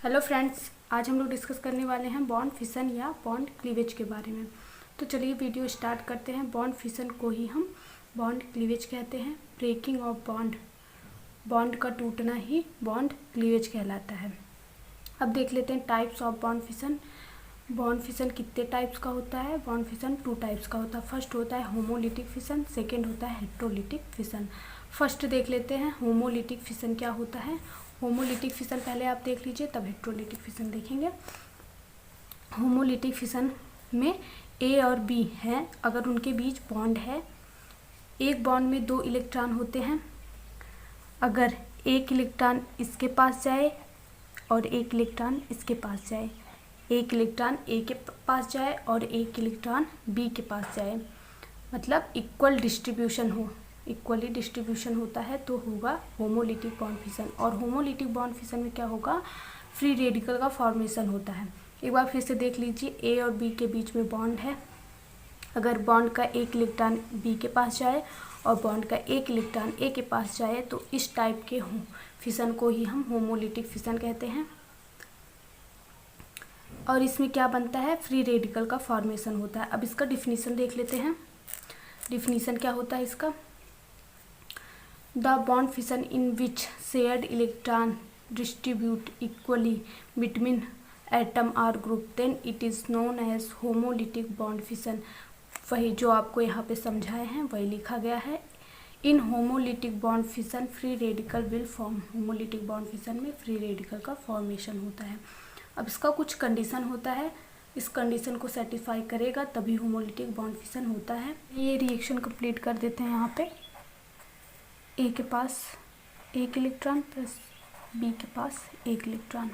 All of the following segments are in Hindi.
हेलो फ्रेंड्स, आज हम लोग डिस्कस करने वाले हैं बॉन्ड फिशन या बॉन्ड क्लीवेज के बारे में। तो चलिए वीडियो स्टार्ट करते हैं। बॉन्ड फिशन को ही हम बॉन्ड क्लीवेज कहते हैं। ब्रेकिंग ऑफ बॉन्ड का टूटना ही बॉन्ड क्लीवेज कहलाता है। अब देख लेते हैं types of bond fission. Bond fission कितने टाइप्स का होता है? बॉन्ड फिशन 2 टाइप्स का होता है। फर्स्ट होता है होमोलिटिक फिशन, सेकेंड होता है हेट्रोलिटिक फिशन। फर्स्ट देख लेते हैं होमोलिटिक फिशन क्या होता है। होमोलिटिक फिशन पहले आप देख लीजिए, तब हेट्रोलिटिक फिशन देखेंगे। होमोलिटिक फिशन में ए और बी हैं, अगर उनके बीच बॉन्ड है, एक बॉन्ड में 2 इलेक्ट्रॉन होते हैं, अगर एक इलेक्ट्रॉन इसके पास जाए और एक इलेक्ट्रॉन इसके पास जाए, एक इलेक्ट्रॉन ए के पास जाए और एक इलेक्ट्रॉन बी के पास जाए, मतलब इक्वल डिस्ट्रीब्यूशन हो, इक्वली डिस्ट्रीब्यूशन होता है तो होगा होमोलिटिक बॉन्ड फिशन। और होमोलिटिक बॉन्ड फिशन में क्या होगा? फ्री रेडिकल का फॉर्मेशन होता है। एक बार फिर से देख लीजिए, ए और बी के बीच में बॉन्ड है, अगर बॉन्ड का एक इलेक्ट्रॉन बी के पास जाए और बॉन्ड का एक इलेक्ट्रॉन ए के पास जाए तो इस टाइप के फिशन को ही हम होमोलिटिक फिशन कहते हैं। और इसमें क्या बनता है? फ्री रेडिकल का फॉर्मेशन होता है। अब इसका डिफिनीशन देख लेते हैं। डिफिनीशन क्या होता है इसका? The bond fission in which shared electron distribute equally between atom or group, then it is known as homolytic bond fission। वही जो आपको यहाँ पे समझाए हैं वही लिखा गया है। In homolytic bond fission free radical will form. Homolytic bond fission में फ्री रेडिकल का फॉर्मेशन होता है। अब इसका कुछ कंडीशन होता है, इस कंडीशन को सेटिस्फाई करेगा तभी होमोलिटिक बॉन्ड फिशन होता है। ये रिएक्शन कंप्लीट कर देते हैं। यहाँ पे ए के पास एक इलेक्ट्रॉन प्लस बी के पास एक इलेक्ट्रॉन,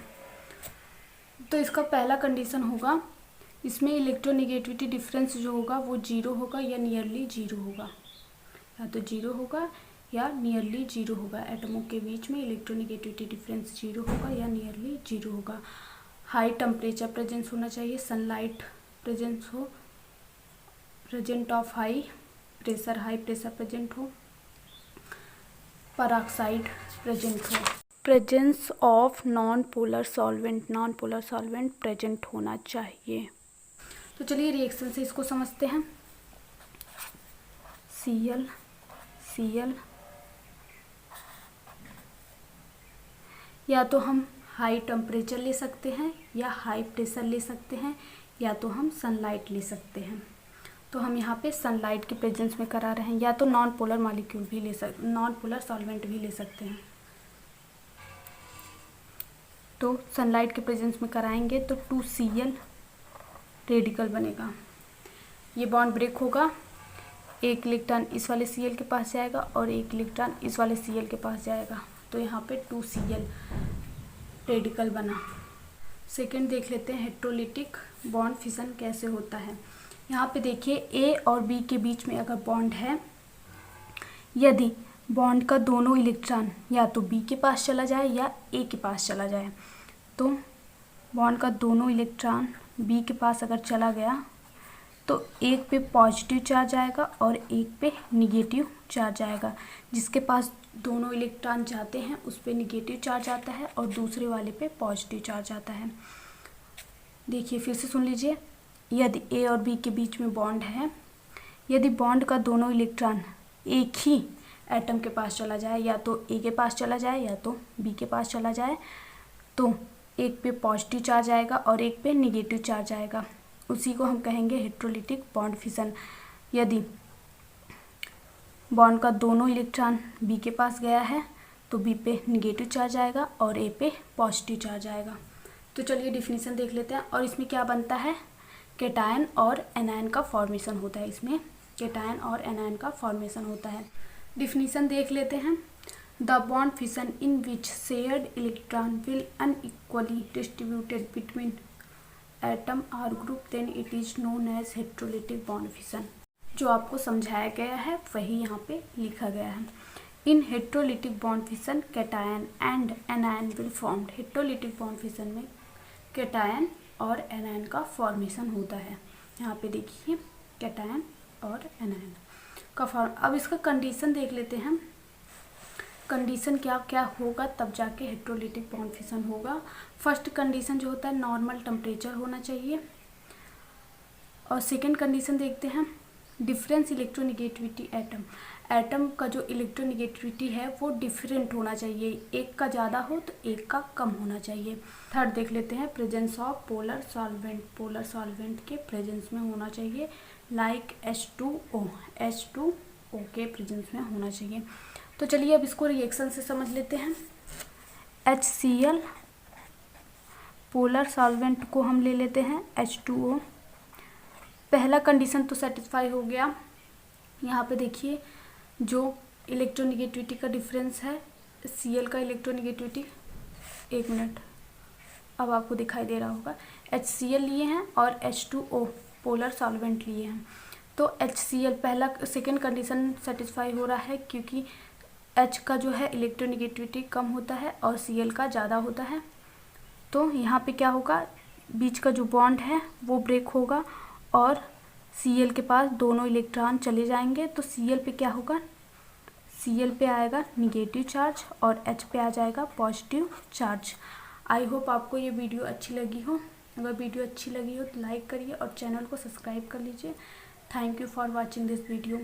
तो इसका पहला कंडीशन होगा, इसमें इलेक्ट्रोनेगेटिविटी डिफरेंस जो होगा वो 0 होगा या नियरली 0 होगा, या तो 0 होगा या नियरली 0 होगा। एटमों के बीच में इलेक्ट्रोनेगेटिविटी डिफरेंस 0 होगा या नियरली 0 होगा। हाई टेम्परेचर प्रेजेंस होना चाहिए, सनलाइट प्रेजेंस हो, present of high pressure present हो, पराक्साइड प्रेजेंट हो, presence of non polar solvent present होना चाहिए। तो चलिए रिएक्शन से इसको समझते हैं। Cl या तो हम हाई टेम्परेचर ले सकते हैं या हाई प्रेशर ले सकते हैं या तो हम सनलाइट ले सकते हैं। तो हम यहाँ पे सनलाइट की प्रेजेंस में करा रहे हैं, या तो नॉन पोलर मॉलिक्यूल भी नॉन पोलर सॉल्वेंट भी ले सकते हैं। तो सनलाइट के प्रेजेंस में कराएंगे तो 2Cl रेडिकल बनेगा, ये बॉन्ड ब्रेक होगा, एक इलेक्ट्रॉन इस वाले Cl के पास जाएगा और एक इलेक्ट्रॉन इस वाले Cl के पास जाएगा, तो यहाँ पे 2Cl रेडिकल बना। सेकेंड देख लेते हैं हेट्रोलिटिक बॉन्ड फिशन कैसे होता है। यहाँ पे देखिए, ए और बी के बीच में अगर बॉन्ड है, यदि बॉन्ड का दोनों इलेक्ट्रॉन या तो बी के पास चला जाए या ए के पास चला जाए, तो बॉन्ड का दोनों इलेक्ट्रॉन बी के पास अगर चला गया तो एक पे पॉजिटिव चार्ज आएगा और एक पे निगेटिव चार्ज आएगा। जिसके पास दोनों इलेक्ट्रॉन जाते हैं उस पे निगेटिव चार्ज आता है और दूसरे वाले पे पॉजिटिव चार्ज आता है। देखिए फिर से सुन लीजिए, यदि ए और बी के बीच में बॉन्ड है, यदि बॉन्ड का दोनों इलेक्ट्रॉन एक ही एटम के पास चला जाए, या तो ए के पास चला जाए या तो बी के पास चला जाए, तो एक पे पॉजिटिव चार्ज आएगा और एक पे निगेटिव चार्ज आएगा, उसी को हम कहेंगे हेट्रोलिटिक बॉन्ड फिशन। यदि बॉन्ड का दोनों इलेक्ट्रॉन बी के पास गया है तो बी पे निगेटिव चार्ज आएगा और ए पे पॉजिटिव चार्ज आएगा। तो चलिए डिफिनीशन देख लेते हैं। और इसमें क्या बनता है? केटायन और एनायन का फॉर्मेशन होता है। इसमें केटायन और एनायन का फॉर्मेशन होता है। डिफिनीशन देख लेते हैं। The bond fission in which shared electron will unequally distributed between atom और group, then it is known as heterolytic bond fission. जो आपको समझाया गया है वही यहाँ पे लिखा गया है। In heterolytic bond fission cation and anion will formed. Heterolytic bond fission में केटायन और एनायन का फॉर्मेशन होता है। यहाँ पे देखिए केटायन और एनायन का फॉर्म। अब इसका कंडीशन देख लेते हैं। कंडीशन क्या क्या होगा तब जाके इलेक्ट्रोलाइटिक बॉन्ड फिशन होगा। फर्स्ट कंडीशन जो होता है नॉर्मल टेम्परेचर होना चाहिए। और सेकेंड कंडीशन देखते हैं डिफरेंस इलेक्ट्रोनिगेटिविटी एटम। एटम का जो इलेक्ट्रोनिगेटिविटी है वो डिफरेंट होना चाहिए, एक का ज़्यादा हो तो एक का कम होना चाहिए। थर्ड देख लेते हैं presence of polar solvent. Polar solvent के प्रेजेंस में होना चाहिए, लाइक H2O, H2O के प्रेजेंस में होना चाहिए। तो चलिए अब इसको रिएक्शन से समझ लेते हैं। HCl पोलर सॉल्वेंट को हम ले लेते हैं H2O। पहला कंडीशन तो सेटिस्फाई हो गया। यहाँ पे देखिए जो इलेक्ट्रोनिगेटिविटी का डिफरेंस है, Cl का इलेक्ट्रोनिगेटिविटी, एक मिनट अब आपको दिखाई दे रहा होगा, HCl लिए हैं और H2O पोलर सॉल्वेंट लिए हैं। तो HCl पहला सेकेंड कंडीशन सेटिस्फाई हो रहा है क्योंकि H का जो है इलेक्ट्रोनिगेटिविटी कम होता है और Cl का ज़्यादा होता है। तो यहाँ पे क्या होगा, बीच का जो बॉन्ड है वो ब्रेक होगा और Cl के पास दोनों इलेक्ट्रॉन चले जाएंगे। तो Cl पे क्या होगा, Cl पे आएगा निगेटिव चार्ज और H पे आ जाएगा पॉजिटिव चार्ज। आई होप आपको ये वीडियो अच्छी लगी हो। अगर वीडियो अच्छी लगी हो तो लाइक करिए और चैनल को सब्सक्राइब कर लीजिए। Thank you for watching this video.